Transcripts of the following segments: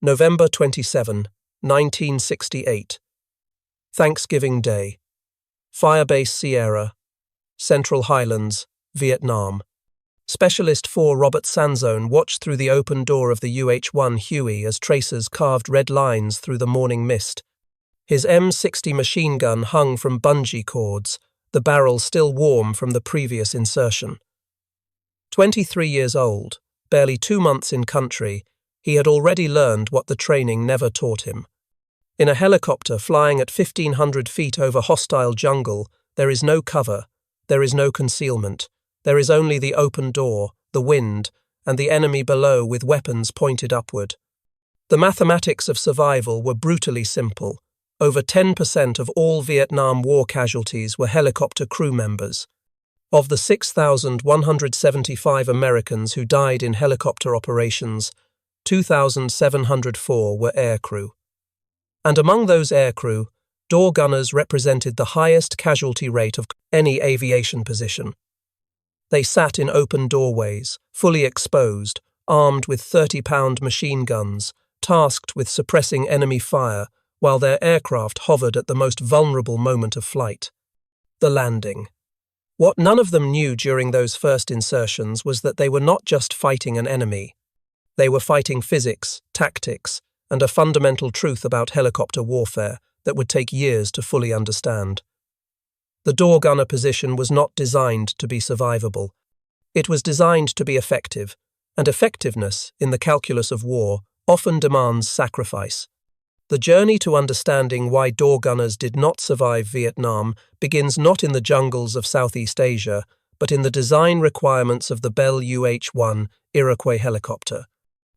November 27, 1968. Thanksgiving Day. Firebase Sierra, Central Highlands, Vietnam. Specialist 4 Robert Sanzone watched through the open door of the UH-1 Huey as tracers carved red lines through the morning mist. His M60 machine gun hung from bungee cords, the barrel still warm from the previous insertion. 23 years old, barely 2 months in country, he had already learned what the training never taught him. In a helicopter flying at 1,500 feet over hostile jungle, there is no cover, there is no concealment, there is only the open door, the wind, and the enemy below with weapons pointed upward. The mathematics of survival were brutally simple. Over 10% of all Vietnam War casualties were helicopter crew members. Of the 6,175 Americans who died in helicopter operations, 2,704 were aircrew. And among those aircrew, door gunners represented the highest casualty rate of any aviation position. They sat in open doorways, fully exposed, armed with 30-pound machine guns, tasked with suppressing enemy fire, while their aircraft hovered at the most vulnerable moment of flight: the landing. What none of them knew during those first insertions was that they were not just fighting an enemy. They were fighting physics, tactics, and a fundamental truth about helicopter warfare that would take years to fully understand. The door gunner position was not designed to be survivable. It was designed to be effective, and effectiveness, in the calculus of war, often demands sacrifice. The journey to understanding why door gunners did not survive Vietnam begins not in the jungles of Southeast Asia, but in the design requirements of the Bell UH-1 Iroquois helicopter.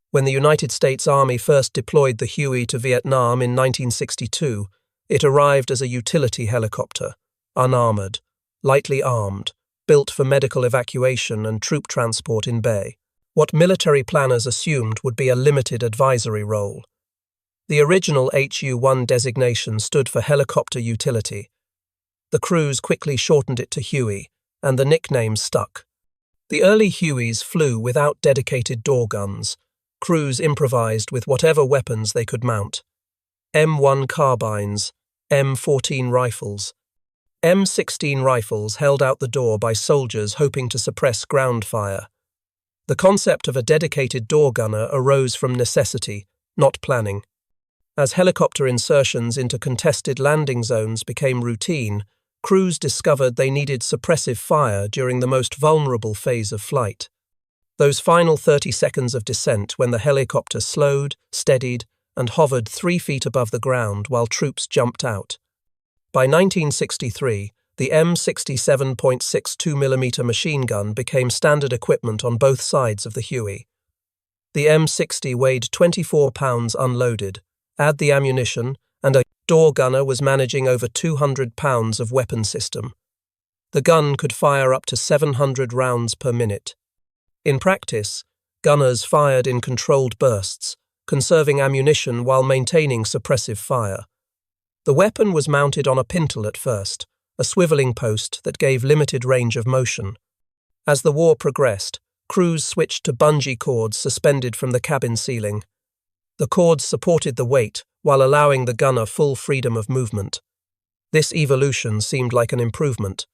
When the United States Army first deployed the Huey to Vietnam in 1962, it arrived as a utility helicopter, unarmored, lightly armed, built for medical evacuation and troop transport in bay. What military planners assumed would be a limited advisory role. The original HU-1 designation stood for helicopter utility. The crews quickly shortened it to Huey, and the nickname stuck. The early Hueys flew without dedicated door guns. Crews improvised with whatever weapons they could mount. M1 carbines, M14 rifles. M16 rifles held out the door by soldiers hoping to suppress ground fire. The concept of a dedicated door gunner arose from necessity, not planning. As helicopter insertions into contested landing zones became routine, crews discovered they needed suppressive fire during the most vulnerable phase of flight. Those final 30 seconds of descent when the helicopter slowed, steadied, and hovered 3 feet above the ground while troops jumped out. By 1963, the M67.62mm machine gun became standard equipment on both sides of the Huey. The M60 weighed 24 pounds unloaded. Add the ammunition, and a door gunner was managing over 200 pounds of weapon system. The gun could fire up to 700 rounds per minute. In practice, gunners fired in controlled bursts, conserving ammunition while maintaining suppressive fire. The weapon was mounted on a pintle at first, a swiveling post that gave limited range of motion. As the war progressed, crews switched to bungee cords suspended from the cabin ceiling. The cords supported the weight while allowing the gunner full freedom of movement. This evolution seemed like an improvement.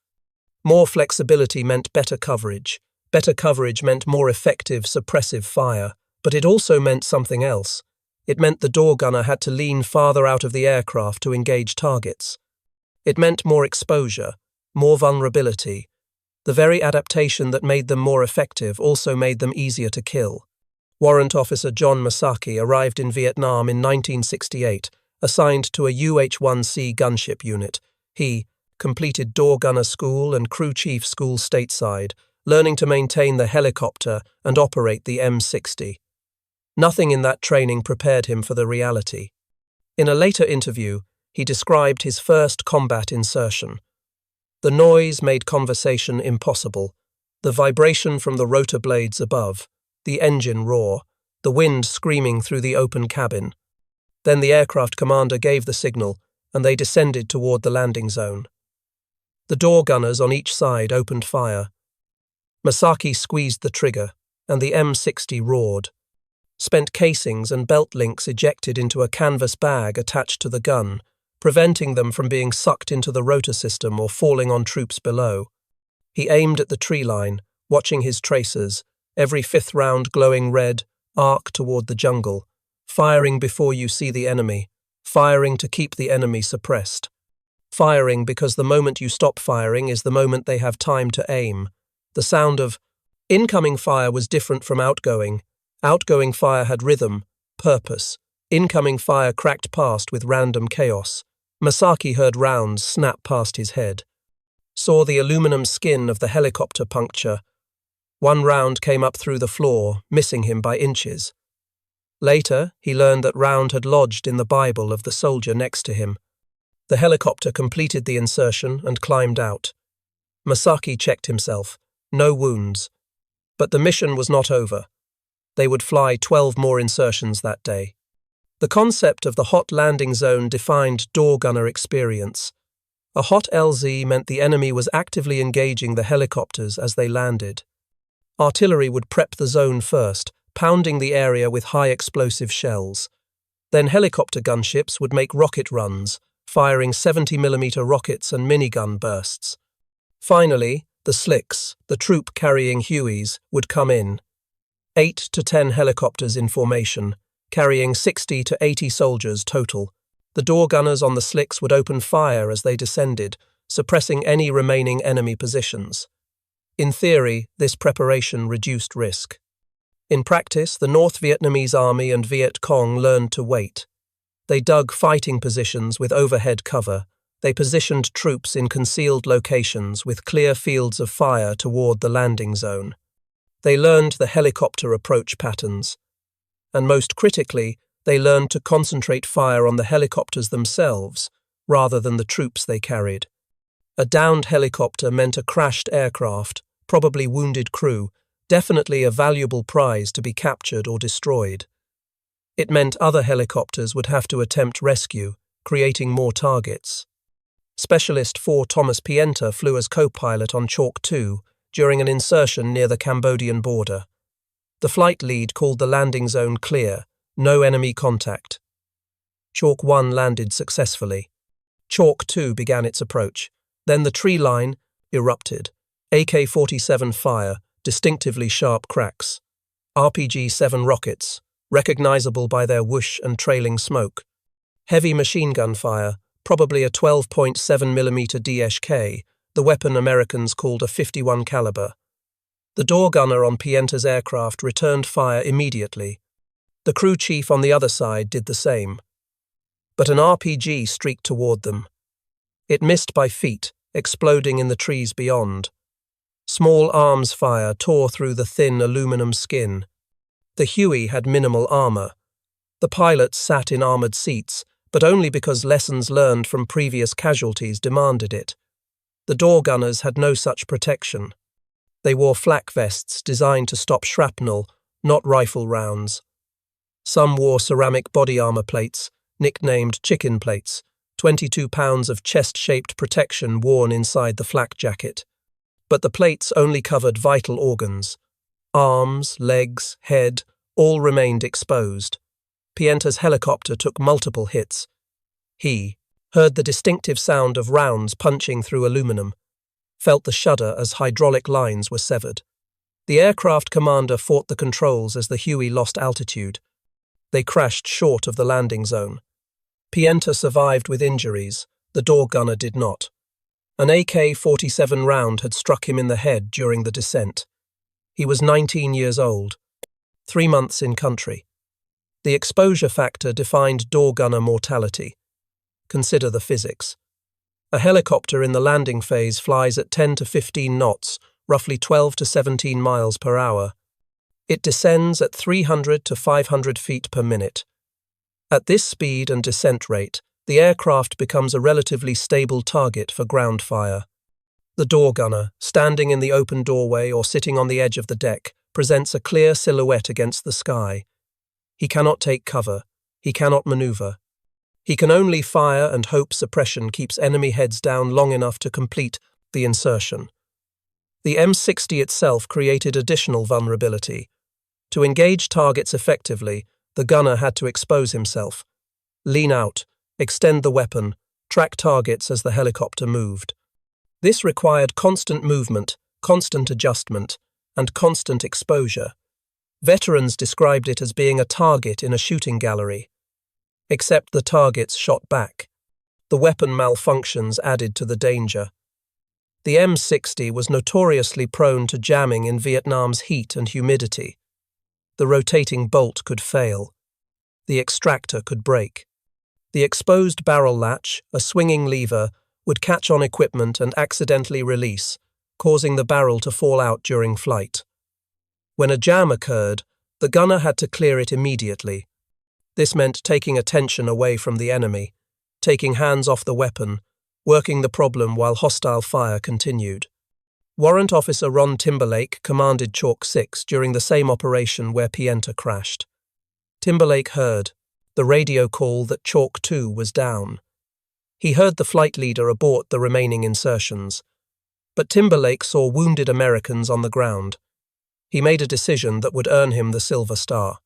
More flexibility meant better coverage. Better coverage meant more effective suppressive fire, but it also meant something else. It meant the door gunner had to lean farther out of the aircraft to engage targets. It meant more exposure, more vulnerability. The very adaptation that made them more effective also made them easier to kill. Warrant Officer John Masaki arrived in Vietnam in 1968, assigned to a UH-1C gunship unit. He completed door gunner school and crew chief school stateside, learning to maintain the helicopter and operate the M60. Nothing in that training prepared him for the reality. In a later interview, he described his first combat insertion. The noise made conversation impossible, the vibration from the rotor blades above, the engine roar, the wind screaming through the open cabin. Then the aircraft commander gave the signal, and they descended toward the landing zone. The door gunners on each side opened fire. Masaki squeezed the trigger, and the M60 roared. spent casings and belt links ejected into a canvas bag attached to the gun, preventing them from being sucked into the rotor system or falling on troops below. He aimed at the tree line, watching his tracers, every fifth round glowing red, arc toward the jungle, firing before you see the enemy, firing to keep the enemy suppressed. Firing because the moment you stop firing is the moment they have time to aim. The sound of incoming fire was different from outgoing. Outgoing fire had rhythm, purpose. Incoming fire cracked past with random chaos. Masaki heard rounds snap past his head. Saw the aluminum skin of the helicopter puncture. One round came up through the floor, missing him by inches. Later, he learned that round had lodged in the Bible of the soldier next to him. The helicopter completed the insertion and climbed out. Masaki checked himself. No wounds. But the mission was not over. They would fly 12 more insertions that day. The concept of the hot landing zone defined door gunner experience. A hot LZ meant the enemy was actively engaging the helicopters as they landed. Artillery would prep the zone first, pounding the area with high explosive shells. Then helicopter gunships would make rocket runs, firing 70mm rockets and minigun bursts. Finally, the slicks, the troop carrying Hueys, would come in. 8 to 10 helicopters in formation, carrying 60 to 80 soldiers total. The door gunners on the slicks would open fire as they descended, suppressing any remaining enemy positions. In theory, this preparation reduced risk. In practice, the North Vietnamese Army and Viet Cong learned to wait. They dug fighting positions with overhead cover. They positioned troops in concealed locations with clear fields of fire toward the landing zone. They learned the helicopter approach patterns. And most critically, they learned to concentrate fire on the helicopters themselves, rather than the troops they carried. A downed helicopter meant a crashed aircraft, probably wounded crew, definitely a valuable prize to be captured or destroyed. It meant other helicopters would have to attempt rescue, creating more targets. Specialist 4 Thomas Pienta flew as co-pilot on Chalk 2 during an insertion near the Cambodian border. The flight lead called the landing zone clear, no enemy contact. Chalk 1 landed successfully. Chalk 2 began its approach. Then the tree line erupted. AK-47 fire, distinctively sharp cracks. RPG-7 rockets, recognizable by their whoosh and trailing smoke. Heavy machine gun fire, probably a 12.7mm DSK, the weapon Americans called a 51 caliber. The door gunner on Pienta's aircraft returned fire immediately. The crew chief on the other side did the same. But an RPG streaked toward them. It missed by feet, exploding in the trees beyond. Small arms fire tore through the thin aluminum skin. The Huey had minimal armor. The pilots sat in armored seats, but only because lessons learned from previous casualties demanded it. The door gunners had no such protection. They wore flak vests designed to stop shrapnel, not rifle rounds. Some wore ceramic body armor plates, nicknamed chicken plates, 22 pounds of chest-shaped protection worn inside the flak jacket. But the plates only covered vital organs. Arms, legs, head, all remained exposed. Pienta's helicopter took multiple hits. He heard the distinctive sound of rounds punching through aluminum, felt the shudder as hydraulic lines were severed. The aircraft commander fought the controls as the Huey lost altitude. They crashed short of the landing zone. Pienta survived with injuries, the door gunner did not. An AK-47 round had struck him in the head during the descent. He was 19 years old, 3 months in country. The exposure factor defined door gunner mortality. Consider the physics. A helicopter in the landing phase flies at 10 to 15 knots, roughly 12 to 17 miles per hour. It descends at 300 to 500 feet per minute. At this speed and descent rate, the aircraft becomes a relatively stable target for ground fire. The door gunner, standing in the open doorway or sitting on the edge of the deck, presents a clear silhouette against the sky. He cannot take cover. He cannot maneuver. He can only fire and hope suppression keeps enemy heads down long enough to complete the insertion. The M60 itself created additional vulnerability. To engage targets effectively, the gunner had to expose himself, lean out, extend the weapon, track targets as the helicopter moved. This required constant movement, constant adjustment, and constant exposure. Veterans described it as being a target in a shooting gallery. Except the targets shot back. The weapon malfunctions added to the danger. The M60 was notoriously prone to jamming in Vietnam's heat and humidity. The rotating bolt could fail. The extractor could break. The exposed barrel latch, a swinging lever, would catch on equipment and accidentally release, causing the barrel to fall out during flight. When a jam occurred, the gunner had to clear it immediately. This meant taking attention away from the enemy, taking hands off the weapon, working the problem while hostile fire continued. Warrant Officer Ron Timberlake commanded Chalk 6 during the same operation where Pienta crashed. Timberlake heard the radio call that Chalk 2 was down. He heard the flight leader abort the remaining insertions. But Timberlake saw wounded Americans on the ground. He made a decision that would earn him the Silver Star.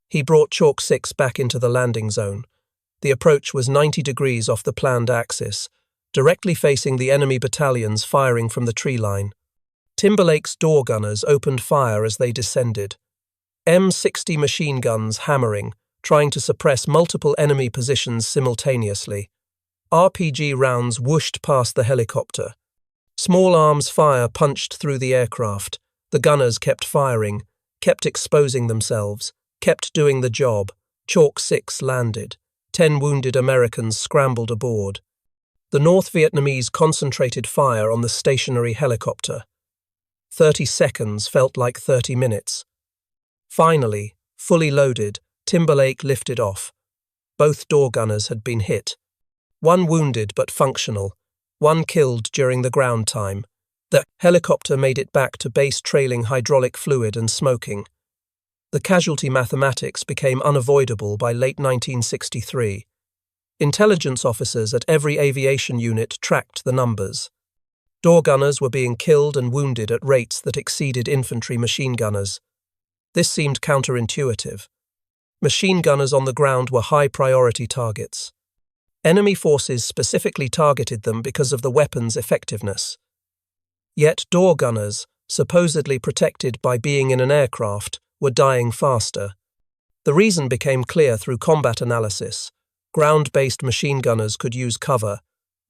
He brought Chalk 6 back into the landing zone. The approach was 90 degrees off the planned axis, directly facing the enemy battalions firing from the tree line. Timberlake's door gunners opened fire as they descended. M60 machine guns hammering, trying to suppress multiple enemy positions simultaneously. RPG rounds whooshed past the helicopter. Small arms fire punched through the aircraft. The gunners kept firing, kept exposing themselves, kept doing the job. Chalk 6 landed. 10 wounded Americans scrambled aboard. The North Vietnamese concentrated fire on the stationary helicopter. 30 seconds felt like 30 minutes. Finally, fully loaded, Timberlake lifted off. Both door gunners had been hit. One wounded but functional, one killed during the ground time. The helicopter made it back to base trailing hydraulic fluid and smoking. The casualty mathematics became unavoidable by late 1963. Intelligence officers at every aviation unit tracked the numbers. Door gunners were being killed and wounded at rates that exceeded infantry machine gunners. This seemed counterintuitive. Machine gunners on the ground were high-priority targets. Enemy forces specifically targeted them because of the weapon's effectiveness. Yet door gunners, supposedly protected by being in an aircraft, were dying faster. The reason became clear through combat analysis. Ground-based machine gunners could use cover.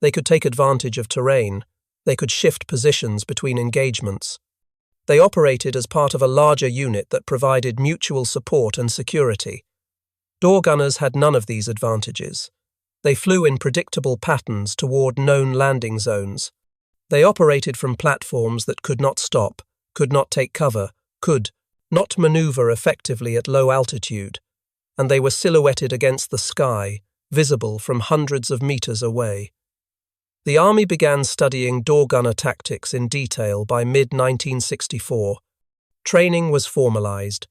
They could take advantage of terrain. They could shift positions between engagements. They operated as part of a larger unit that provided mutual support and security. Door gunners had none of these advantages. They flew in predictable patterns toward known landing zones. They operated from platforms that could not stop, could not take cover, could not maneuver effectively at low altitude, and they were silhouetted against the sky, visible from hundreds of meters away. The Army began studying door gunner tactics in detail by mid-1964. Training was formalized.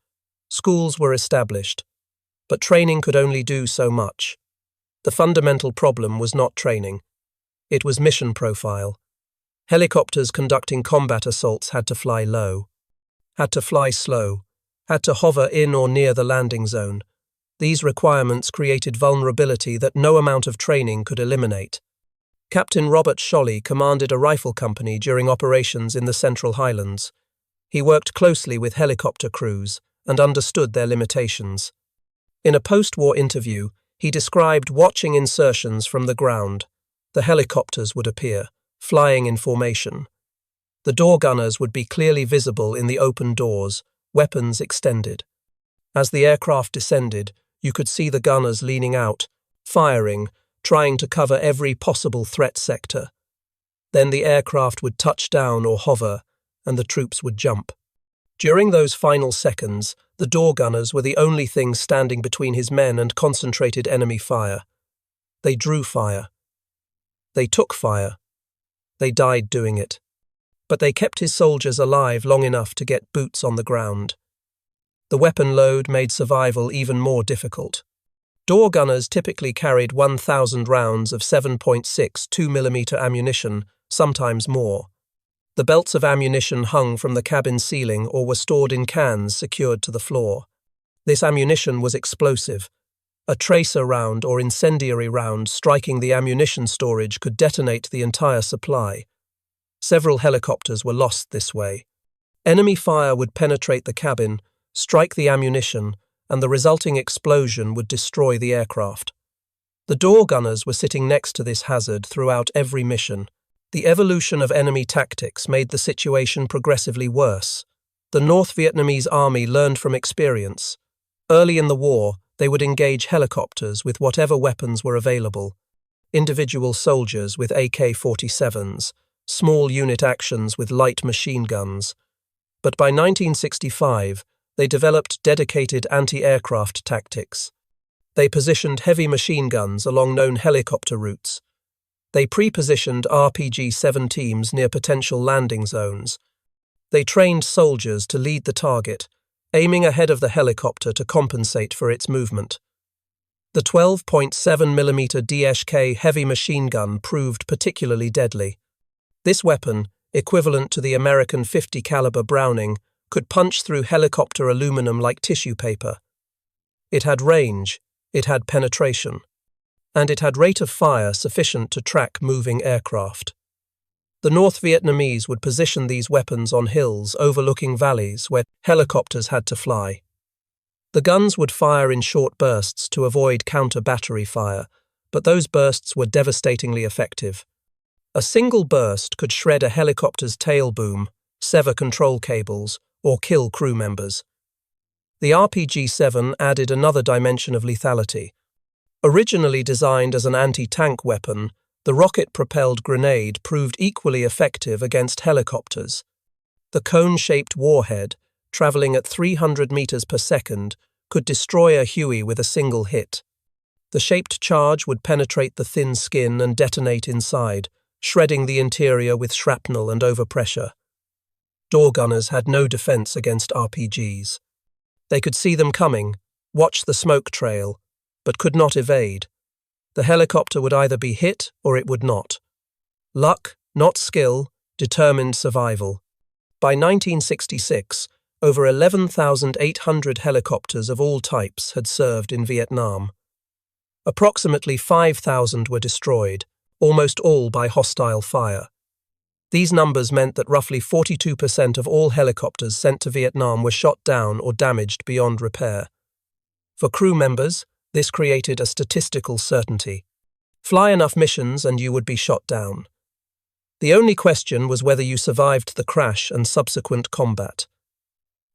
Schools were established. But training could only do so much. The fundamental problem was not training. It was mission profile. Helicopters conducting combat assaults had to fly low, had to fly slow, had to hover in or near the landing zone. These requirements created vulnerability that no amount of training could eliminate. Captain Robert Scholle commanded a rifle company during operations in the Central Highlands. He worked closely with helicopter crews and understood their limitations. In a post-war interview, he described watching insertions from the ground. The helicopters would appear, flying in formation. The door gunners would be clearly visible in the open doors, weapons extended. As the aircraft descended, you could see the gunners leaning out, firing, trying to cover every possible threat sector. Then the aircraft would touch down or hover, and the troops would jump. During those final seconds, the door gunners were the only thing standing between his men and concentrated enemy fire. They drew fire. They took fire. They died doing it. But they kept his soldiers alive long enough to get boots on the ground. The weapon load made survival even more difficult. Door gunners typically carried 1,000 rounds of 7.6 2mm ammunition, sometimes more. The belts of ammunition hung from the cabin ceiling or were stored in cans secured to the floor. This ammunition was explosive. A tracer round or incendiary round striking the ammunition storage could detonate the entire supply. Several helicopters were lost this way. Enemy fire would penetrate the cabin, strike the ammunition, and the resulting explosion would destroy the aircraft. The door gunners were sitting next to this hazard throughout every mission. The evolution of enemy tactics made the situation progressively worse. The North Vietnamese army learned from experience. Early in the war, they would engage helicopters with whatever weapons were available. Individual soldiers with AK-47s, small unit actions with light machine guns. But by 1965, they developed dedicated anti-aircraft tactics. They positioned heavy machine guns along known helicopter routes. They pre-positioned RPG-7 teams near potential landing zones. They trained soldiers to lead the target, aiming ahead of the helicopter to compensate for its movement. The 12.7mm DSK heavy machine gun proved particularly deadly. This weapon, equivalent to the American .50 caliber Browning, could punch through helicopter aluminum like tissue paper. It had range, it had penetration, and it had rate of fire sufficient to track moving aircraft. The North Vietnamese would position these weapons on hills overlooking valleys where helicopters had to fly. The guns would fire in short bursts to avoid counter-battery fire, but those bursts were devastatingly effective. A single burst could shred a helicopter's tail boom, sever control cables, or kill crew members. The RPG-7 added another dimension of lethality. Originally designed as an anti-tank weapon, the rocket-propelled grenade proved equally effective against helicopters. The cone-shaped warhead, traveling at 300 meters per second, could destroy a Huey with a single hit. The shaped charge would penetrate the thin skin and detonate inside, shredding the interior with shrapnel and overpressure. Door gunners had no defense against RPGs. They could see them coming, watch the smoke trail, but could not evade. The helicopter would either be hit or it would not. Luck, not skill, determined survival. By 1966, over 11,800 helicopters of all types had served in Vietnam. Approximately 5,000 were destroyed, almost all by hostile fire. These numbers meant that roughly 42% of all helicopters sent to Vietnam were shot down or damaged beyond repair. For crew members, this created a statistical certainty. Fly enough missions and you would be shot down. The only question was whether you survived the crash and subsequent combat.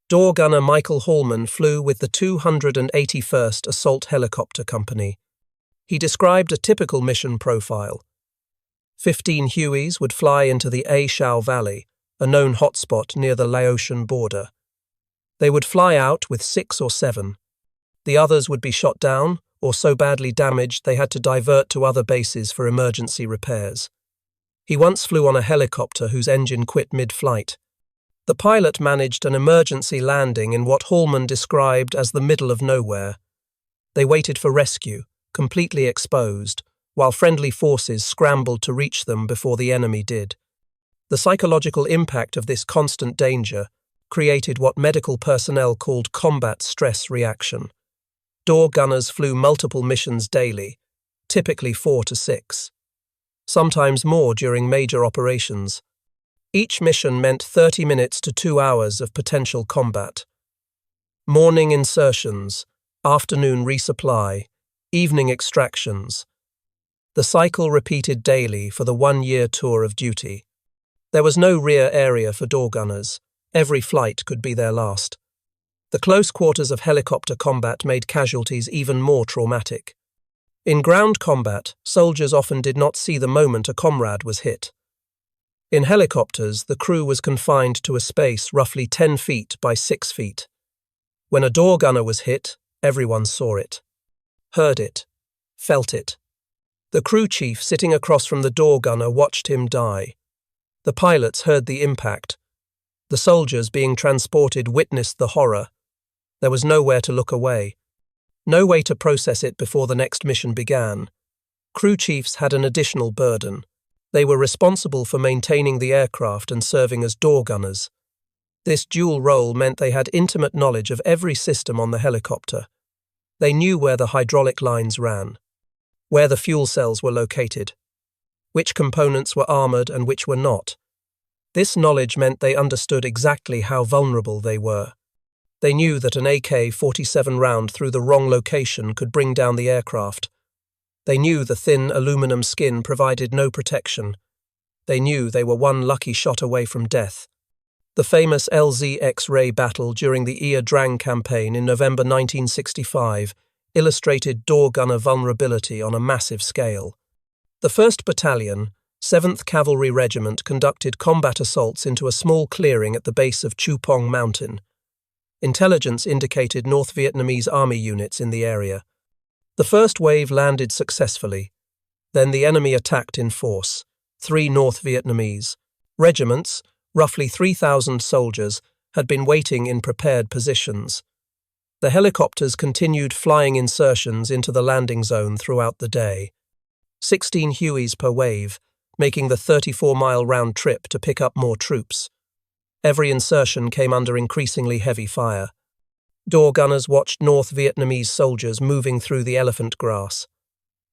Door gunner Michael Hallman flew with the 281st Assault Helicopter Company. He described a typical mission profile. 15 Hueys would fly into the Ia Drang Valley, a known hotspot near the Laotian border. They would fly out with 6 or 7. The others would be shot down or so badly damaged they had to divert to other bases for emergency repairs. He once flew on a helicopter whose engine quit mid-flight. The pilot managed an emergency landing in what Hallman described as the middle of nowhere. They waited for rescue, completely exposed, while friendly forces scrambled to reach them before the enemy did. The psychological impact of this constant danger created what medical personnel called combat stress reaction. Door gunners flew multiple missions daily, typically 4 to 6. Sometimes more during major operations. Each mission meant 30 minutes to 2 hours of potential combat. Morning insertions, afternoon resupply, evening extractions. The cycle repeated daily for the 1-year tour of duty. There was no rear area for door gunners. Every flight could be their last. The close quarters of helicopter combat made casualties even more traumatic. In ground combat, soldiers often did not see the moment a comrade was hit. In helicopters, the crew was confined to a space roughly 10 feet by 6 feet. When a door gunner was hit, everyone saw it, heard it, felt it. The crew chief sitting across from the door gunner watched him die. The pilots heard the impact. The soldiers being transported witnessed the horror. There was nowhere to look away. No way to process it before the next mission began. Crew chiefs had an additional burden. They were responsible for maintaining the aircraft and serving as door gunners. This dual role meant they had intimate knowledge of every system on the helicopter. They knew where the hydraulic lines ran, where the fuel cells were located, which components were armored and which were not. This knowledge meant they understood exactly how vulnerable they were. They knew that an AK-47 round through the wrong location could bring down the aircraft. They knew the thin aluminum skin provided no protection. They knew they were one lucky shot away from death. The famous LZ X-ray battle during the Ia Drang campaign in November 1965 illustrated door gunner vulnerability on a massive scale. The 1st Battalion, 7th Cavalry Regiment conducted combat assaults into a small clearing at the base of Chu Pong Mountain. Intelligence indicated North Vietnamese army units in the area. The first wave landed successfully. Then the enemy attacked in force. 3 North Vietnamese regiments, roughly 3,000 soldiers, had been waiting in prepared positions. The helicopters continued flying insertions into the landing zone throughout the day. 16 Hueys per wave, making the 34-mile round trip to pick up more troops. Every insertion came under increasingly heavy fire. Door gunners watched North Vietnamese soldiers moving through the elephant grass,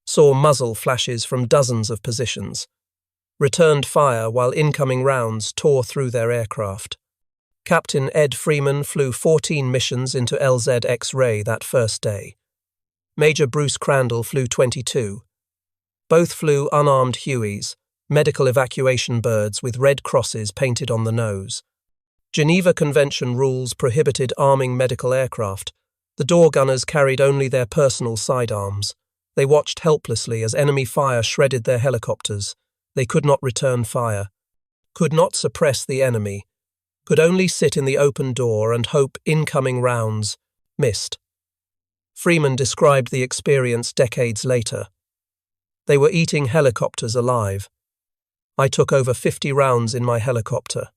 saw muzzle flashes from dozens of positions, returned fire while incoming rounds tore through their aircraft. Captain Ed Freeman flew 14 missions into LZ X-ray that first day. Major Bruce Crandall flew 22. Both flew unarmed Hueys, medical evacuation birds with red crosses painted on the nose. Geneva Convention rules prohibited arming medical aircraft. The door gunners carried only their personal sidearms. They watched helplessly as enemy fire shredded their helicopters. They could not return fire, could not suppress the enemy, could only sit in the open door and hope incoming rounds missed. Freeman described the experience decades later. They were eating helicopters alive. I took over 50 rounds in my helicopter.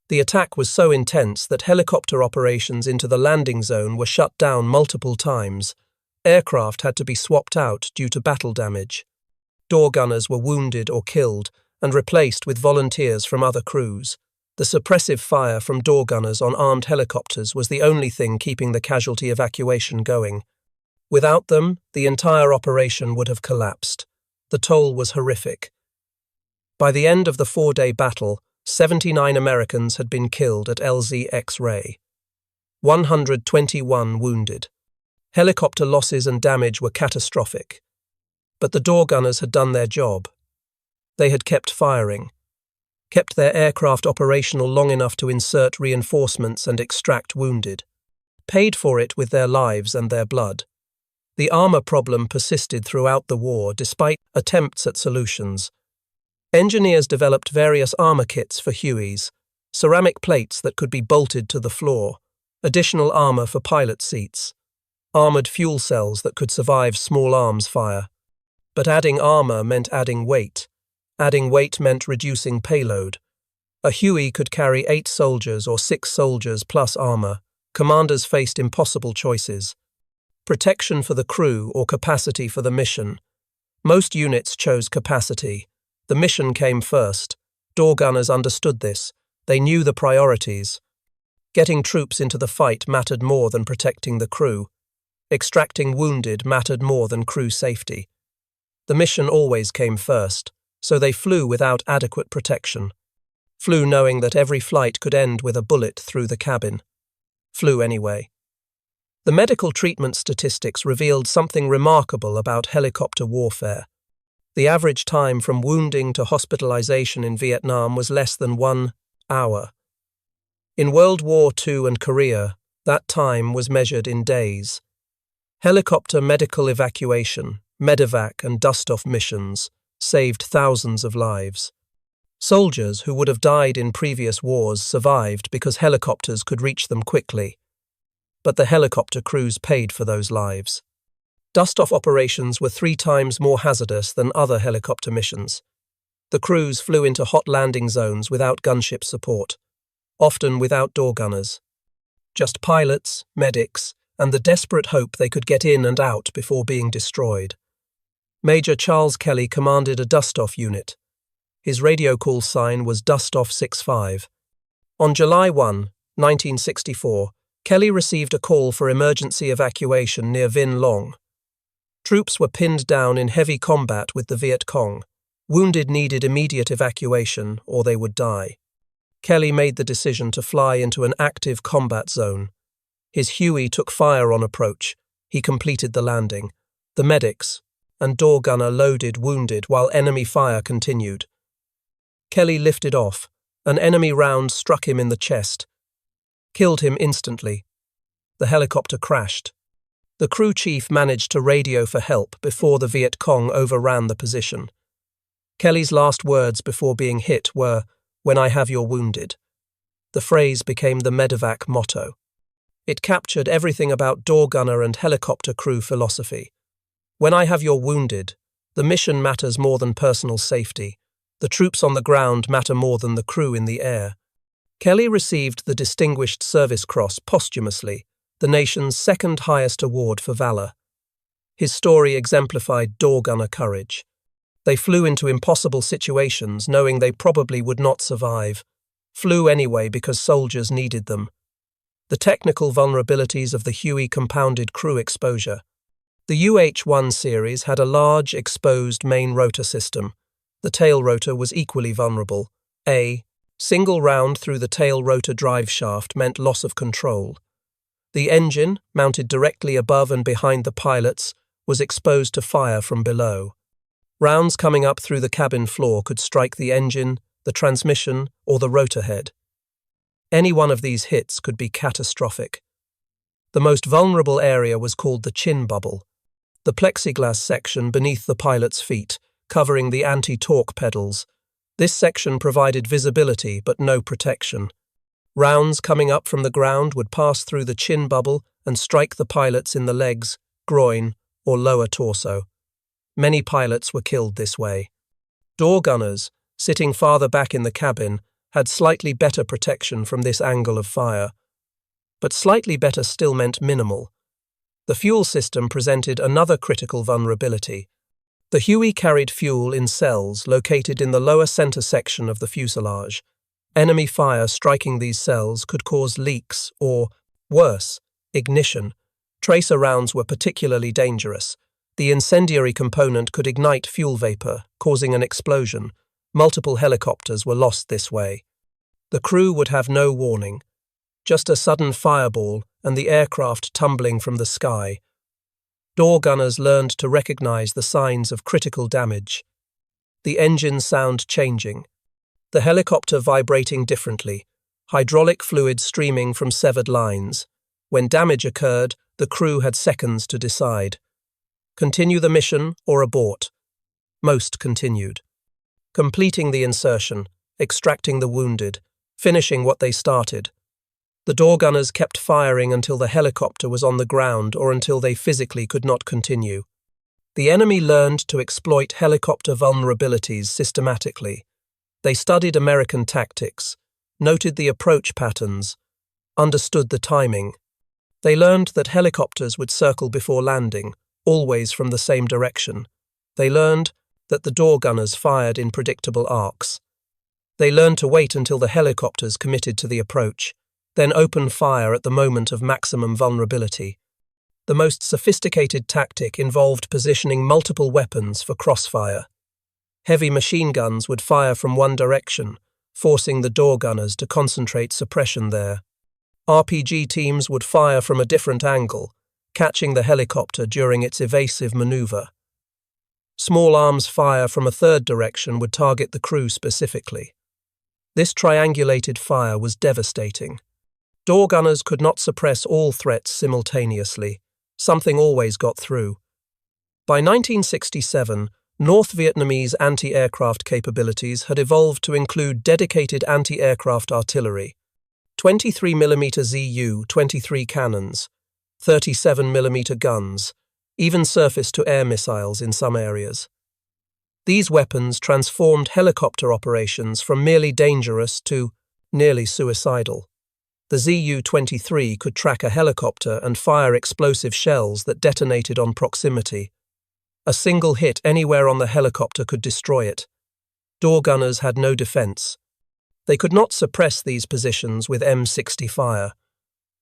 The attack was so intense that helicopter operations into the landing zone were shut down multiple times. Aircraft had to be swapped out due to battle damage. Door gunners were wounded or killed and replaced with volunteers from other crews. The suppressive fire from door gunners on armed helicopters was the only thing keeping the casualty evacuation going. Without them, the entire operation would have collapsed. The toll was horrific. By the end of the 4-day battle, 79 Americans had been killed at LZ X-ray. 121 wounded. Helicopter losses and damage were catastrophic. But the door gunners had done their job. They had kept firing, kept their aircraft operational long enough to insert reinforcements and extract wounded, paid for it with their lives and their blood. The armor problem persisted throughout the war despite attempts at solutions. Engineers developed various armor kits for Hueys, ceramic plates that could be bolted to the floor, additional armor for pilot seats, armored fuel cells that could survive small arms fire. But adding armor meant adding weight. Adding weight meant reducing payload. A Huey could carry 8 soldiers or 6 soldiers plus armor. Commanders faced impossible choices. Protection for the crew or capacity for the mission. Most units chose capacity. The mission came first. Door gunners understood this. They knew the priorities. Getting troops into the fight mattered more than protecting the crew. Extracting wounded mattered more than crew safety. The mission always came first, so they flew without adequate protection. Flew knowing that every flight could end with a bullet through the cabin. Flew anyway. The medical treatment statistics revealed something remarkable about helicopter warfare. The average time from wounding to hospitalization in Vietnam was less than 1 hour. In World War II and Korea, that time was measured in days. Helicopter medical evacuation, medevac and dust-off missions saved thousands of lives. Soldiers who would have died in previous wars survived because helicopters could reach them quickly. But the helicopter crews paid for those lives. Dust-off operations were 3 times more hazardous than other helicopter missions. The crews flew into hot landing zones without gunship support, often without door gunners. Just pilots, medics, and the desperate hope they could get in and out before being destroyed. Major Charles Kelly commanded a dust-off unit. His radio call sign was Dustoff 65. On July 1, 1964, Kelly received a call for emergency evacuation near Vinh Long. Troops were pinned down in heavy combat with the Viet Cong. Wounded needed immediate evacuation or they would die. Kelly made the decision to fly into an active combat zone. His Huey took fire on approach. He completed the landing. The medics and door gunner loaded wounded while enemy fire continued. Kelly lifted off. An enemy round struck him in the chest, killed him instantly. The helicopter crashed. The crew chief managed to radio for help before the Viet Cong overran the position. Kelly's last words before being hit were, "When I have your wounded." The phrase became the medevac motto. It captured everything about door gunner and helicopter crew philosophy. When I have your wounded, the mission matters more than personal safety. The troops on the ground matter more than the crew in the air. Kelly received the Distinguished Service Cross posthumously, the nation's second highest award for valor. His story exemplified door gunner courage. They flew into impossible situations knowing they probably would not survive, flew anyway because soldiers needed them. The technical vulnerabilities of the Huey compounded crew exposure. The UH-1 series had a large, exposed main rotor system. The tail rotor was equally vulnerable. A single round through the tail rotor drive shaft meant loss of control. The engine, mounted directly above and behind the pilots, was exposed to fire from below. Rounds coming up through the cabin floor could strike the engine, the transmission, or the rotor head. Any one of these hits could be catastrophic. The most vulnerable area was called the chin bubble, the plexiglass section beneath the pilot's feet, covering the anti-torque pedals. This section provided visibility but no protection. Rounds coming up from the ground would pass through the chin bubble and strike the pilots in the legs, groin, or lower torso. Many pilots were killed this way. Door gunners, sitting farther back in the cabin, had slightly better protection from this angle of fire. But slightly better still meant minimal. The fuel system presented another critical vulnerability. The Huey carried fuel in cells located in the lower center section of the fuselage. Enemy fire striking these cells could cause leaks or, worse, ignition. Tracer rounds were particularly dangerous. The incendiary component could ignite fuel vapor, causing an explosion. Multiple helicopters were lost this way. The crew would have no warning. Just a sudden fireball and the aircraft tumbling from the sky. Door gunners learned to recognize the signs of critical damage. The engine sound changing. The helicopter vibrating differently. Hydraulic fluid streaming from severed lines. When damage occurred, the crew had seconds to decide. Continue the mission or abort. Most continued. Completing the insertion, extracting the wounded, finishing what they started. The door gunners kept firing until the helicopter was on the ground or until they physically could not continue. The enemy learned to exploit helicopter vulnerabilities systematically. They studied American tactics, noted the approach patterns, understood the timing. They learned that helicopters would circle before landing, always from the same direction. They learned that the door gunners fired in predictable arcs. They learned to wait until the helicopters committed to the approach, then open fire at the moment of maximum vulnerability. The most sophisticated tactic involved positioning multiple weapons for crossfire. Heavy machine guns would fire from one direction, forcing the door gunners to concentrate suppression there. RPG teams would fire from a different angle, catching the helicopter during its evasive maneuver. Small arms fire from a third direction would target the crew specifically. This triangulated fire was devastating. Door gunners could not suppress all threats simultaneously. Something always got through. By 1967, North Vietnamese anti-aircraft capabilities had evolved to include dedicated anti-aircraft artillery, 23mm ZU-23 cannons, 37mm guns, even surface-to-air missiles in some areas. These weapons transformed helicopter operations from merely dangerous to nearly suicidal. The ZU-23 could track a helicopter and fire explosive shells that detonated on proximity. A single hit anywhere on the helicopter could destroy it. Door gunners had no defense. They could not suppress these positions with M60 fire.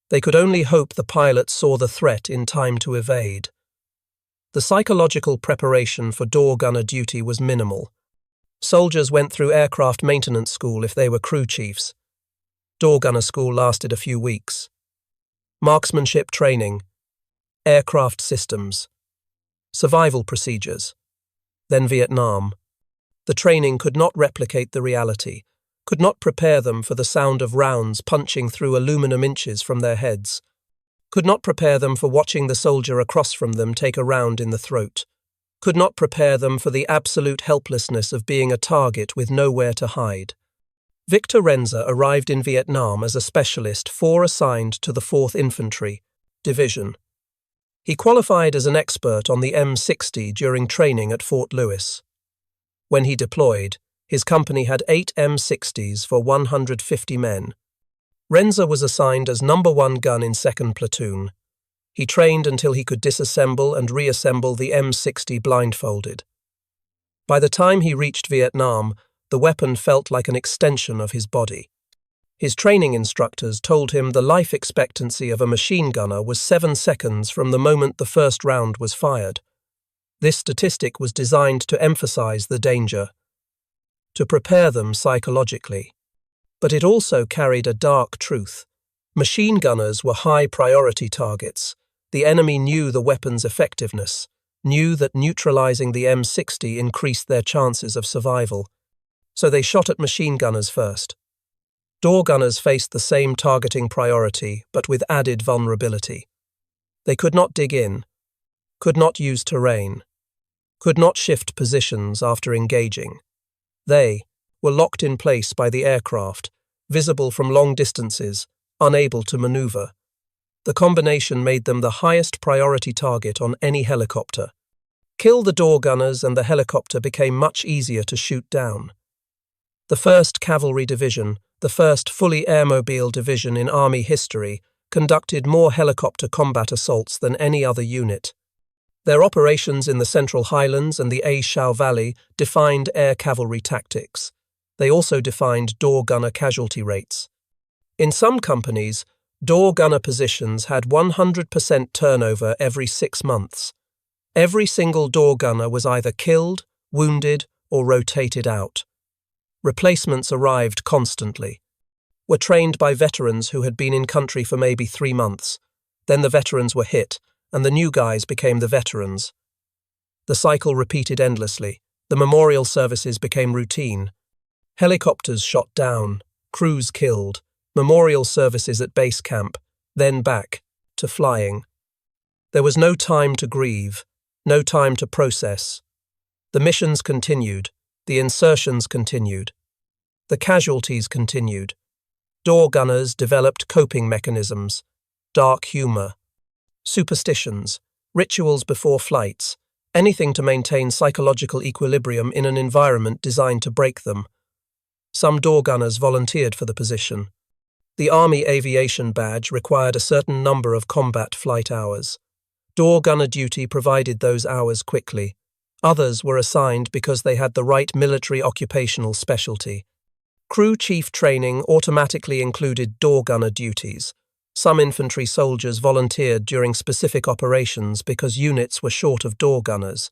They could only hope the pilots saw the threat in time to evade. The psychological preparation for door gunner duty was minimal. Soldiers went through aircraft maintenance school if they were crew chiefs. Door gunner school lasted a few weeks. Marksmanship training, aircraft systems, survival procedures. Then Vietnam. The training could not replicate the reality, could not prepare them for the sound of rounds punching through aluminum inches from their heads, could not prepare them for watching the soldier across from them take a round in the throat, could not prepare them for the absolute helplessness of being a target with nowhere to hide. Victor Renza arrived in Vietnam as a specialist assigned to the 4th Infantry Division. He qualified as an expert on the M60 during training at Fort Lewis. When he deployed, his company had 8 M60s for 150 men. Renza was assigned as number 1 gun in 2nd Platoon. He trained until he could disassemble and reassemble the M60 blindfolded. By the time he reached Vietnam, the weapon felt like an extension of his body. His training instructors told him the life expectancy of a machine gunner was 7 seconds from the moment the first round was fired. This statistic was designed to emphasize the danger, to prepare them psychologically. But it also carried a dark truth. Machine gunners were high-priority targets. The enemy knew the weapon's effectiveness, knew that neutralizing the M60 increased their chances of survival. So they shot at machine gunners first. Door gunners faced the same targeting priority, but with added vulnerability. They could not dig in, could not use terrain, could not shift positions after engaging. They were locked in place by the aircraft, visible from long distances, unable to maneuver. The combination made them the highest priority target on any helicopter. Kill the door gunners and the helicopter became much easier to shoot down. The First Cavalry Division, the first fully airmobile division in Army history, conducted more helicopter combat assaults than any other unit. Their operations in the Central Highlands and the UH-1 Valley defined air cavalry tactics. They also defined door gunner casualty rates. In some companies, door gunner positions had 100% turnover every 6 months. Every single door gunner was either killed, wounded, or rotated out. Replacements arrived constantly. Were trained by veterans who had been in country for maybe 3 months. Then the veterans were hit, and the new guys became the veterans. The cycle repeated endlessly. The memorial services became routine. Helicopters shot down, crews killed, memorial services at base camp, then back to flying. There was no time to grieve, no time to process. The missions continued, the insertions continued, the casualties continued. Door gunners developed coping mechanisms, dark humor, superstitions, rituals before flights, anything to maintain psychological equilibrium in an environment designed to break them. Some door gunners volunteered for the position. The Army aviation badge required a certain number of combat flight hours. Door gunner duty provided those hours quickly. Others were assigned because they had the right military occupational specialty. Crew chief training automatically included door gunner duties. Some infantry soldiers volunteered during specific operations because units were short of door gunners.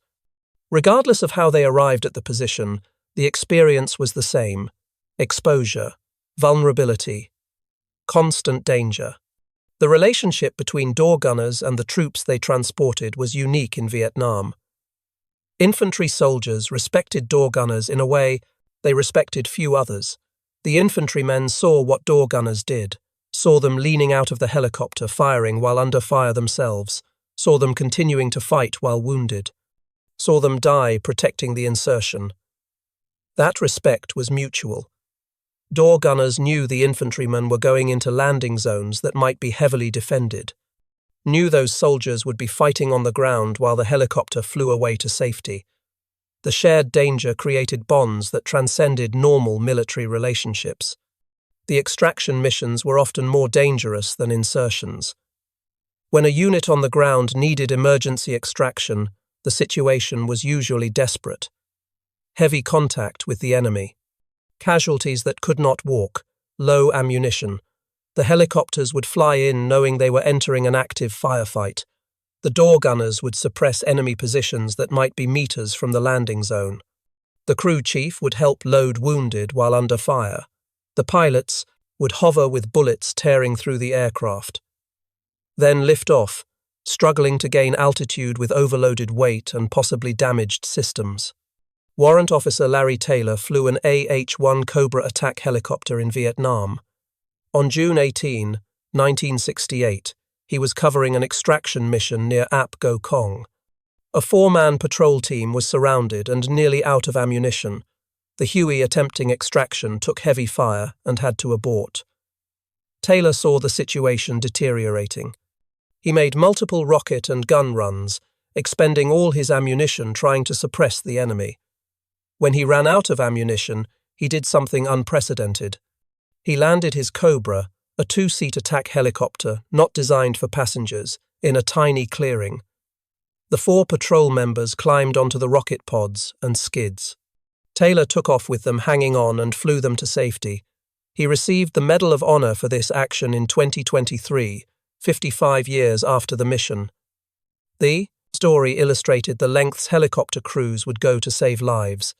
Regardless of how they arrived at the position, the experience was the same: exposure, vulnerability, constant danger. The relationship between door gunners and the troops they transported was unique in Vietnam. Infantry soldiers respected door gunners in a way they respected few others. The infantrymen saw what door gunners did, saw them leaning out of the helicopter firing while under fire themselves, saw them continuing to fight while wounded, saw them die protecting the insertion. That respect was mutual. Door gunners knew the infantrymen were going into landing zones that might be heavily defended, knew those soldiers would be fighting on the ground while the helicopter flew away to safety. The shared danger created bonds that transcended normal military relationships. The extraction missions were often more dangerous than insertions. When a unit on the ground needed emergency extraction, the situation was usually desperate. heavy contact with the enemy. Casualties that could not walk, low ammunition. The helicopters would fly in knowing they were entering an active firefight. The door gunners would suppress enemy positions that might be meters from the landing zone. The crew chief would help load wounded while under fire. The pilots would hover with bullets tearing through the aircraft. Then lift off, struggling to gain altitude with overloaded weight and possibly damaged systems. Warrant Officer Larry Taylor flew an UH-1 Cobra attack helicopter in Vietnam. On June 18, 1968, he was covering an extraction mission near Ap Go Kong. A 4-man patrol team was surrounded and nearly out of ammunition. The Huey attempting extraction took heavy fire and had to abort. Taylor saw the situation deteriorating. He made multiple rocket and gun runs, expending all his ammunition trying to suppress the enemy. When he ran out of ammunition, he did something unprecedented. He landed his Cobra, a 2-seat attack helicopter not designed for passengers, in a tiny clearing. The 4 patrol members climbed onto the rocket pods and skids. Taylor took off with them hanging on and flew them to safety. He received the Medal of Honor for this action in 2023, 55 years after the mission. The story illustrated the lengths helicopter crews would go to save lives.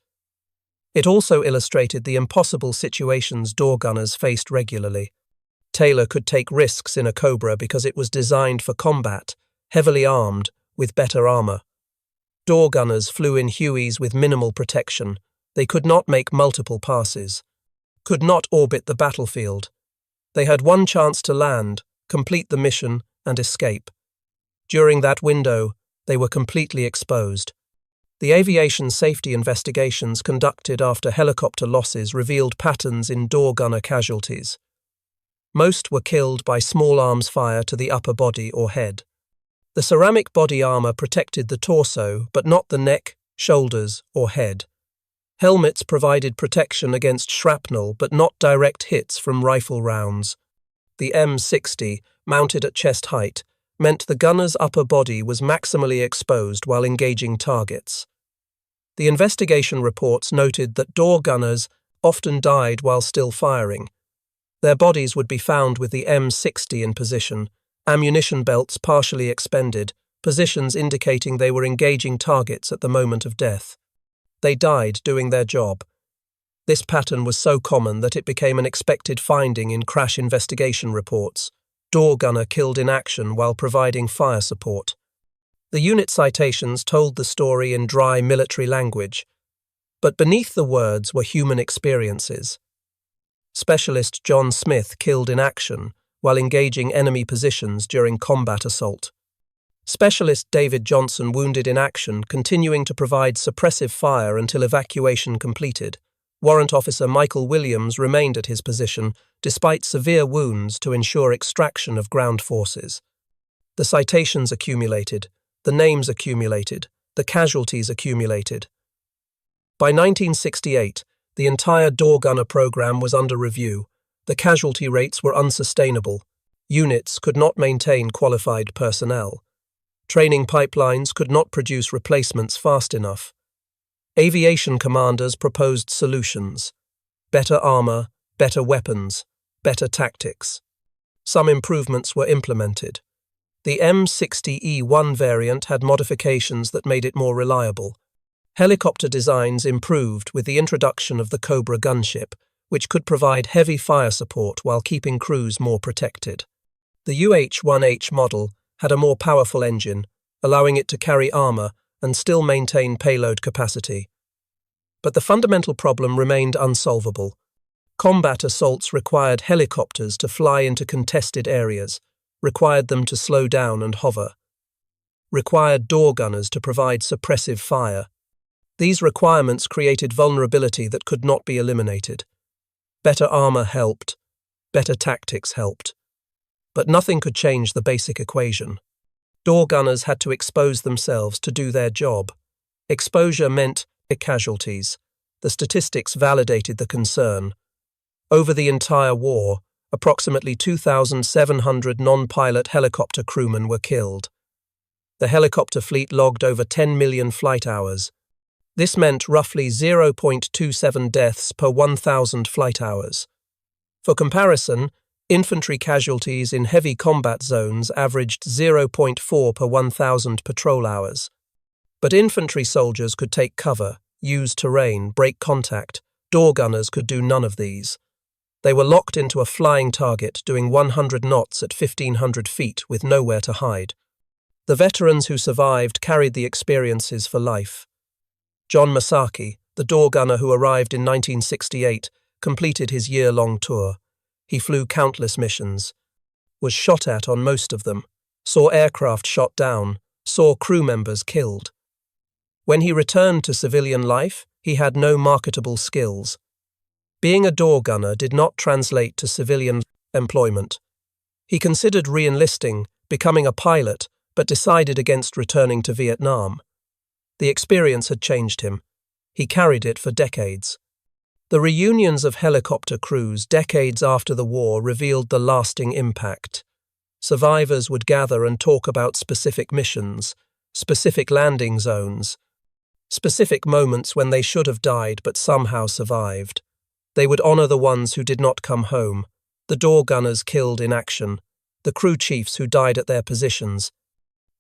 It also illustrated the impossible situations door gunners faced regularly. Taylor could take risks in a Cobra because it was designed for combat, heavily armed, with better armor. Door gunners flew in Hueys with minimal protection. They could not make multiple passes, could not orbit the battlefield. They had one chance to land, complete the mission, and escape. During that window, they were completely exposed. The aviation safety investigations conducted after helicopter losses revealed patterns in door gunner casualties. Most were killed by small arms fire to the upper body or head. The ceramic body armor protected the torso, but not the neck, shoulders, or head. Helmets provided protection against shrapnel, but not direct hits from rifle rounds. The M60, mounted at chest height, meant the gunner's upper body was maximally exposed while engaging targets. The investigation reports noted that door gunners often died while still firing. Their bodies would be found with the M60 in position, ammunition belts partially expended, positions indicating they were engaging targets at the moment of death. They died doing their job. This pattern was so common that it became an expected finding in crash investigation reports. Door gunner killed in action while providing fire support. The unit citations told the story in dry military language, but beneath the words were human experiences. Specialist John Smith killed in action while engaging enemy positions during combat assault. Specialist David Johnson wounded in action, continuing to provide suppressive fire until evacuation completed. Warrant Officer Michael Williams remained at his position despite severe wounds to ensure extraction of ground forces. The citations accumulated, the names accumulated, the casualties accumulated. By 1968, the entire door gunner program was under review. The casualty rates were unsustainable. Units could not maintain qualified personnel. Training pipelines could not produce replacements fast enough. Aviation commanders proposed solutions: better armor, better weapons, better tactics. Some improvements were implemented. The M60E1 variant had modifications that made it more reliable. Helicopter designs improved with the introduction of the Cobra gunship, which could provide heavy fire support while keeping crews more protected. The UH-1H model had a more powerful engine, allowing it to carry armor and still maintain payload capacity. But the fundamental problem remained unsolvable. Combat assaults required helicopters to fly into contested areas, required them to slow down and hover, required door gunners to provide suppressive fire. These requirements created vulnerability that could not be eliminated. Better armor helped, better tactics helped. But nothing could change the basic equation. Door gunners had to expose themselves to do their job. Exposure meant casualties. The statistics validated the concern. Over the entire war, approximately 2,700 non-pilot helicopter crewmen were killed. The helicopter fleet logged over 10 million flight hours. This meant roughly 0.27 deaths per 1,000 flight hours. For comparison, infantry casualties in heavy combat zones averaged 0.4 per 1,000 patrol hours. But infantry soldiers could take cover, use terrain, break contact. Door gunners could do none of these. They were locked into a flying target, doing 100 knots at 1,500 feet with nowhere to hide. The veterans who survived carried the experiences for life. John Masaki, the door gunner who arrived in 1968, completed his year-long tour. He flew countless missions, was shot at on most of them, saw aircraft shot down, saw crew members killed. When he returned to civilian life, he had no marketable skills. Being a door gunner did not translate to civilian employment. He considered re-enlisting, becoming a pilot, but decided against returning to Vietnam. The experience had changed him. He carried it for decades. The reunions of helicopter crews decades after the war revealed the lasting impact. Survivors would gather and talk about specific missions, specific landing zones, specific moments when they should have died but somehow survived. They would honor the ones who did not come home, the door gunners killed in action, the crew chiefs who died at their positions,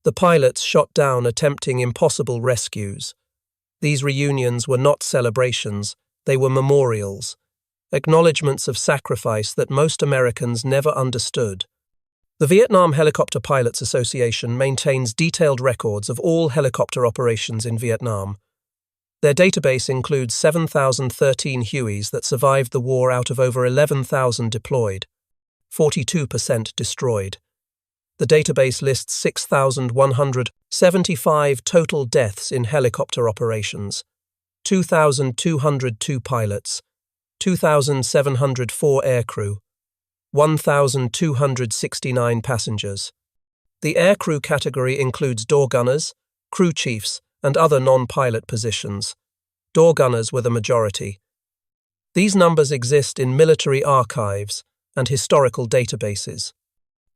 the pilots shot down attempting impossible rescues. These reunions were not celebrations, they were memorials, acknowledgements of sacrifice that most Americans never understood. The Vietnam Helicopter Pilots Association maintains detailed records of all helicopter operations in Vietnam. Their database includes 7,013 Hueys that survived the war out of over 11,000 deployed, 42% destroyed. The database lists 6,175 total deaths in helicopter operations, 2,202 pilots, 2,704 aircrew, 1,269 passengers. The aircrew category includes door gunners, crew chiefs, and other non-pilot positions. Door gunners were the majority. These numbers exist in military archives and historical databases,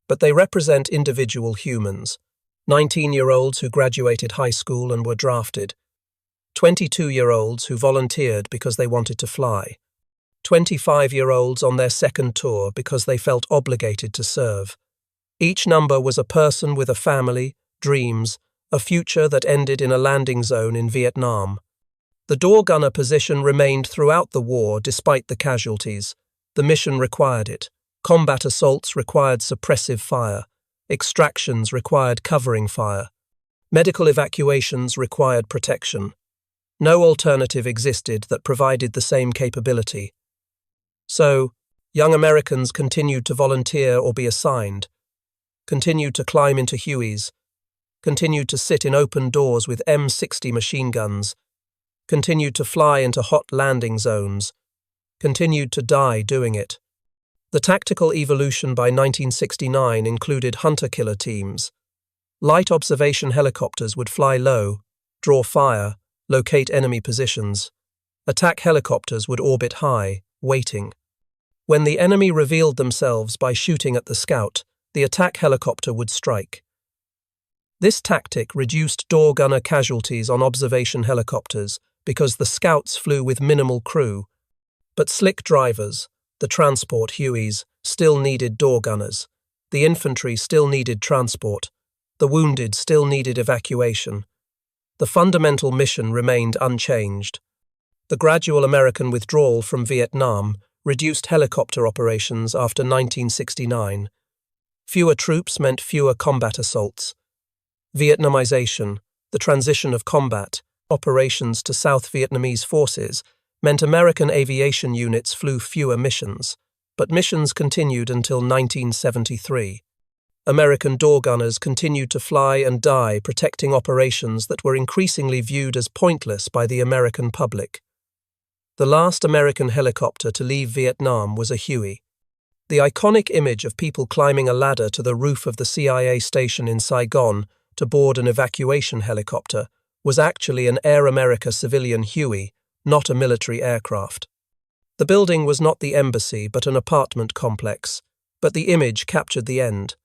but they represent individual humans, 19-year-olds who graduated high school and were drafted, 22-year-olds who volunteered because they wanted to fly, 25-year-olds on their second tour because they felt obligated to serve. Each number was a person with a family, dreams, a future that ended in a landing zone in Vietnam. The door gunner position remained throughout the war despite the casualties. The mission required it. Combat assaults required suppressive fire. Extractions required covering fire. Medical evacuations required protection. No alternative existed that provided the same capability. So, young Americans continued to volunteer or be assigned, continued to climb into Hueys, continued to sit in open doors with M60 machine guns, continued to fly into hot landing zones, continued to die doing it. The tactical evolution by 1969 included hunter-killer teams. Light observation helicopters would fly low, draw fire, locate enemy positions. Attack helicopters would orbit high, waiting. When the enemy revealed themselves by shooting at the scout, the attack helicopter would strike. This tactic reduced door gunner casualties on observation helicopters because the scouts flew with minimal crew, but slick drivers, the transport Hueys, still needed door gunners. The infantry still needed transport. The wounded still needed evacuation. The fundamental mission remained unchanged. The gradual American withdrawal from Vietnam reduced helicopter operations after 1969. Fewer troops meant fewer combat assaults. Vietnamization, the transition of combat, operations to South Vietnamese forces, meant American aviation units flew fewer missions, but missions continued until 1973. American door gunners continued to fly and die protecting operations that were increasingly viewed as pointless by the American public. The last American helicopter to leave Vietnam was a Huey. The iconic image of people climbing a ladder to the roof of the CIA station in Saigon to board an evacuation helicopter was actually an Air America civilian Huey, not a military aircraft. The building was not the embassy but an apartment complex, but the image captured the end.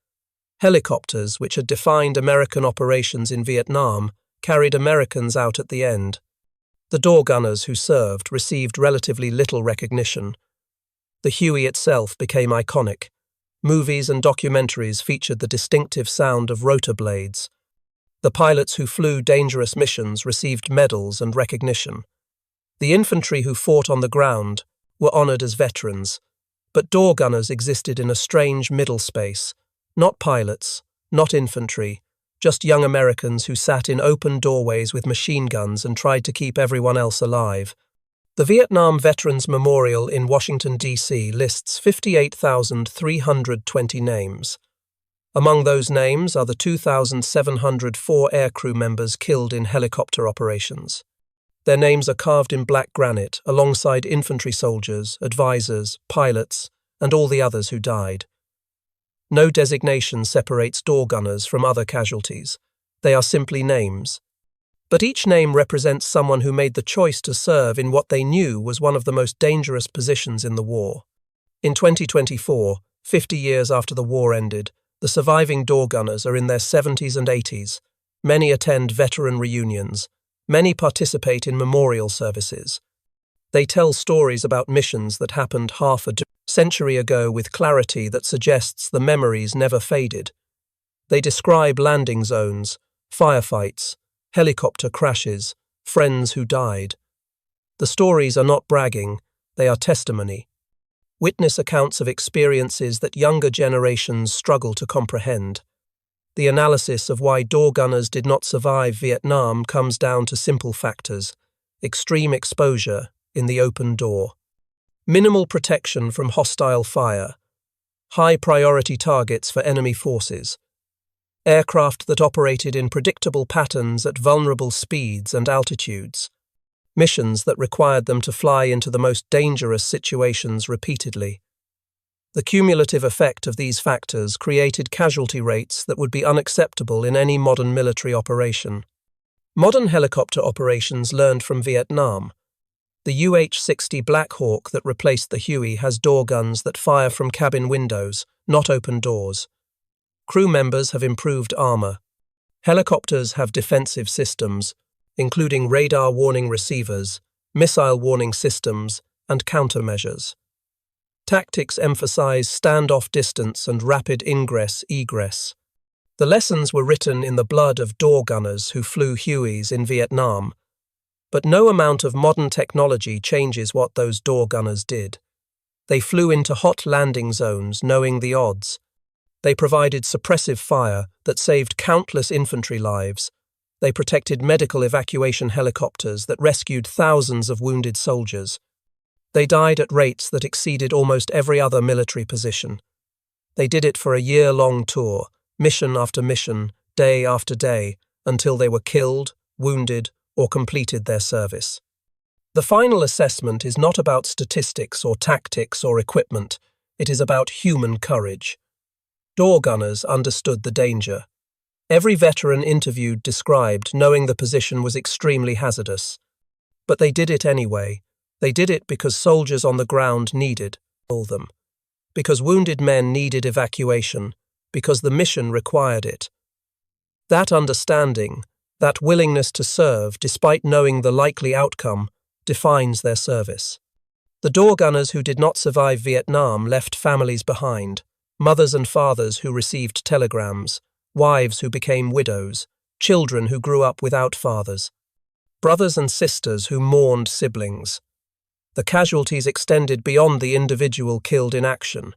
Helicopters, which had defined American operations in Vietnam, carried Americans out at the end. The door gunners who served received relatively little recognition. The Huey itself became iconic. Movies and documentaries featured the distinctive sound of rotor blades. The pilots who flew dangerous missions received medals and recognition. The infantry who fought on the ground were honored as veterans, but door gunners existed in a strange middle space. Not pilots, not infantry, just young Americans who sat in open doorways with machine guns and tried to keep everyone else alive. The Vietnam Veterans Memorial in Washington, D.C. lists 58,320 names. Among those names are the 2,704 aircrew members killed in helicopter operations. Their names are carved in black granite alongside infantry soldiers, advisors, pilots, and all the others who died. No designation separates door gunners from other casualties. They are simply names. But each name represents someone who made the choice to serve in what they knew was one of the most dangerous positions in the war. In 2024, 50 years after the war ended, the surviving door gunners are in their 70s and 80s. Many attend veteran reunions. Many participate in memorial services. They tell stories about missions that happened half a century ago with clarity that suggests the memories never faded. They describe landing zones, firefights, helicopter crashes, friends who died. The stories are not bragging, they are testimony. Witness accounts of experiences that younger generations struggle to comprehend. The analysis of why door gunners did not survive Vietnam comes down to simple factors: extreme exposure in the open door, minimal protection from hostile fire, high priority targets for enemy forces, aircraft that operated in predictable patterns at vulnerable speeds and altitudes, missions that required them to fly into the most dangerous situations repeatedly. The cumulative effect of these factors created casualty rates that would be unacceptable in any modern military operation. Modern helicopter operations learned from Vietnam. The UH-60 Black Hawk that replaced the Huey has door guns that fire from cabin windows, not open doors. Crew members have improved armor. Helicopters have defensive systems, including radar warning receivers, missile warning systems, and countermeasures. Tactics emphasize standoff distance and rapid ingress-egress. The lessons were written in the blood of door gunners who flew Hueys in Vietnam, but no amount of modern technology changes what those door gunners did. They flew into hot landing zones knowing the odds. They provided suppressive fire that saved countless infantry lives. They protected medical evacuation helicopters that rescued thousands of wounded soldiers. They died at rates that exceeded almost every other military position. They did it for a year-long tour, mission after mission, day after day, until they were killed, wounded, or completed their service. The final assessment is not about statistics or tactics or equipment. It is about human courage. Door gunners understood the danger. Every veteran interviewed described knowing the position was extremely hazardous. But they did it anyway. They did it because soldiers on the ground needed them, because wounded men needed evacuation, because the mission required it. That understanding, that willingness to serve despite knowing the likely outcome, defines their service. The door gunners who did not survive Vietnam left families behind, mothers and fathers who received telegrams, wives who became widows, children who grew up without fathers, brothers and sisters who mourned siblings. The casualties extended beyond the individual killed in action.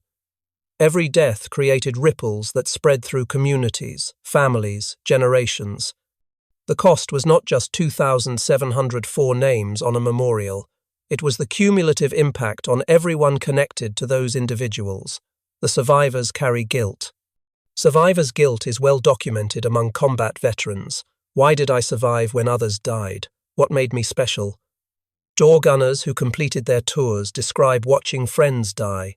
Every death created ripples that spread through communities, families, generations. The cost was not just 2,704 names on a memorial. It was the cumulative impact on everyone connected to those individuals. The survivors carry guilt. Survivor's guilt is well documented among combat veterans. Why did I survive when others died? What made me special? Door gunners who completed their tours describe watching friends die,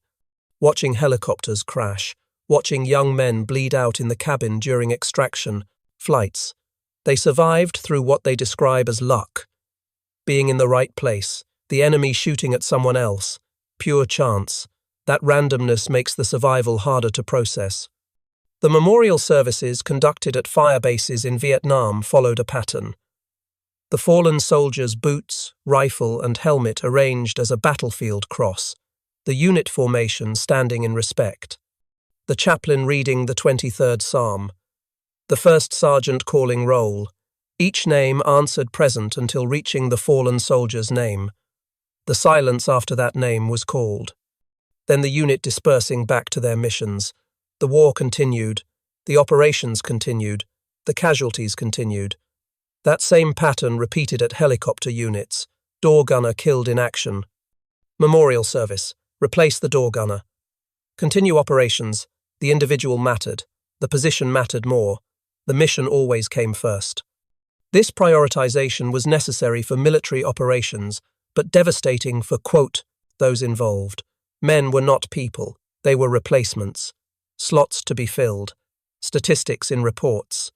watching helicopters crash, watching young men bleed out in the cabin during extraction, flights. They survived through what they describe as luck. Being in the right place, the enemy shooting at someone else, pure chance. That randomness makes the survival harder to process. The memorial services conducted at fire bases in Vietnam followed a pattern. The fallen soldier's boots, rifle, and helmet arranged as a battlefield cross, the unit formation standing in respect. The chaplain reading the 23rd Psalm. The first sergeant calling roll, each name answered present until reaching the fallen soldier's name. The silence after that name was called. Then the unit dispersing back to their missions. The war continued, the operations continued, the casualties continued. That same pattern repeated at helicopter units. Door gunner killed in action. Memorial service. Replace the door gunner. Continue operations. The individual mattered. The position mattered more. The mission always came first. This prioritization was necessary for military operations, but devastating for, quote, those involved. Men were not people. They were replacements. Slots to be filled. Statistics in reports.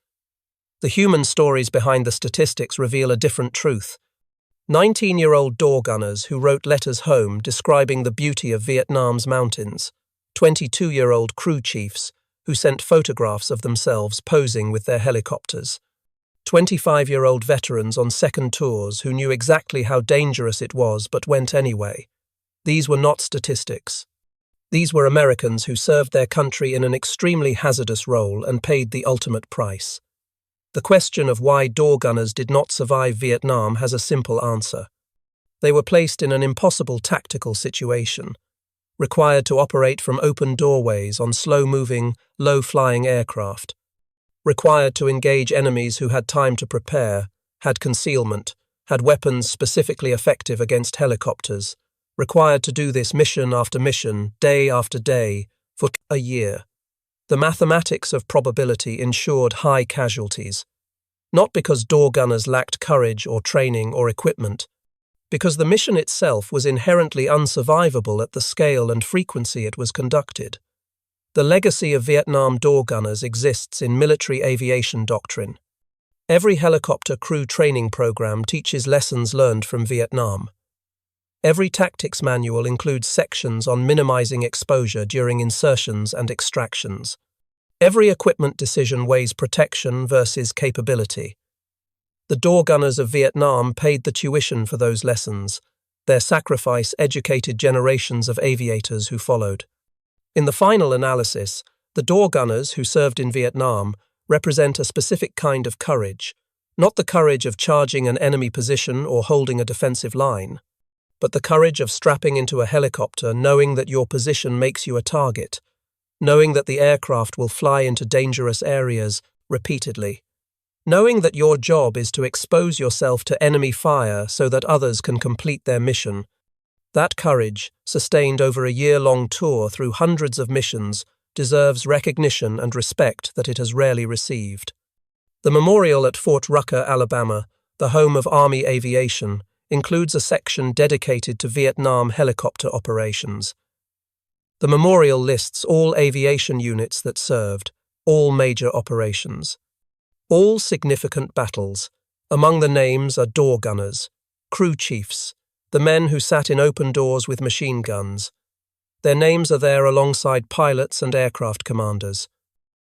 The human stories behind the statistics reveal a different truth. 19-year-old door gunners who wrote letters home describing the beauty of Vietnam's mountains. 22-year-old crew chiefs who sent photographs of themselves posing with their helicopters. 25-year-old veterans on second tours who knew exactly how dangerous it was but went anyway. These were not statistics. These were Americans who served their country in an extremely hazardous role and paid the ultimate price. The question of why door gunners did not survive Vietnam has a simple answer. They were placed in an impossible tactical situation, required to operate from open doorways on slow-moving, low-flying aircraft, required to engage enemies who had time to prepare, had concealment, had weapons specifically effective against helicopters, required to do this mission after mission, day after day, for a year. The mathematics of probability ensured high casualties, not because door gunners lacked courage or training or equipment, because the mission itself was inherently unsurvivable at the scale and frequency it was conducted. The legacy of Vietnam door gunners exists in military aviation doctrine. Every helicopter crew training program teaches lessons learned from Vietnam. Every tactics manual includes sections on minimizing exposure during insertions and extractions. Every equipment decision weighs protection versus capability. The door gunners of Vietnam paid the tuition for those lessons. Their sacrifice educated generations of aviators who followed. In the final analysis, the door gunners who served in Vietnam represent a specific kind of courage, not the courage of charging an enemy position or holding a defensive line, but the courage of strapping into a helicopter knowing that your position makes you a target, knowing that the aircraft will fly into dangerous areas repeatedly, knowing that your job is to expose yourself to enemy fire so that others can complete their mission. That courage, sustained over a year-long tour through hundreds of missions, deserves recognition and respect that it has rarely received. The memorial at Fort Rucker, Alabama, the home of Army aviation, includes a section dedicated to Vietnam helicopter operations. The memorial lists all aviation units that served, all major operations, all significant battles. Among the names are door gunners, crew chiefs, the men who sat in open doors with machine guns. Their names are there alongside pilots and aircraft commanders.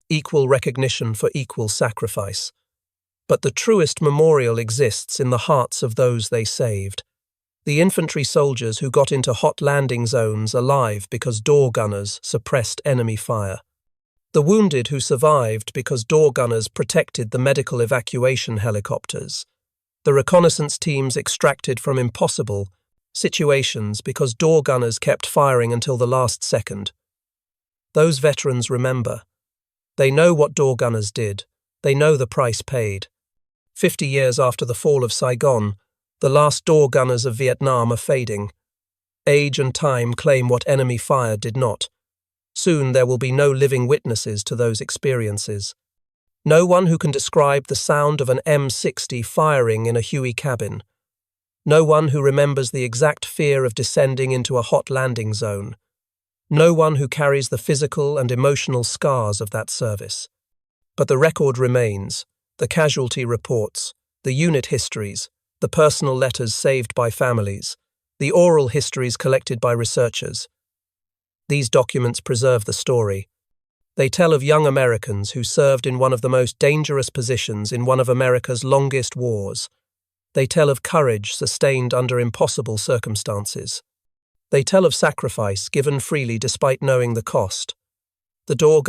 Equal recognition for equal sacrifice. But the truest memorial exists in the hearts of those they saved. The infantry soldiers who got into hot landing zones alive because door gunners suppressed enemy fire. The wounded who survived because door gunners protected the medical evacuation helicopters. The reconnaissance teams extracted from impossible situations because door gunners kept firing until the last second. Those veterans remember. They know what door gunners did. They know the price paid. 50 years after the fall of Saigon, the last door gunners of Vietnam are fading. Age and time claim what enemy fire did not. Soon there will be no living witnesses to those experiences. No one who can describe the sound of an M60 firing in a Huey cabin. No one who remembers the exact fear of descending into a hot landing zone. No one who carries the physical and emotional scars of that service. But the record remains, the casualty reports, the unit histories, the personal letters saved by families, the oral histories collected by researchers. These documents preserve the story. They tell of young Americans who served in one of the most dangerous positions in one of America's longest wars. They tell of courage sustained under impossible circumstances. They tell of sacrifice given freely despite knowing the cost. The door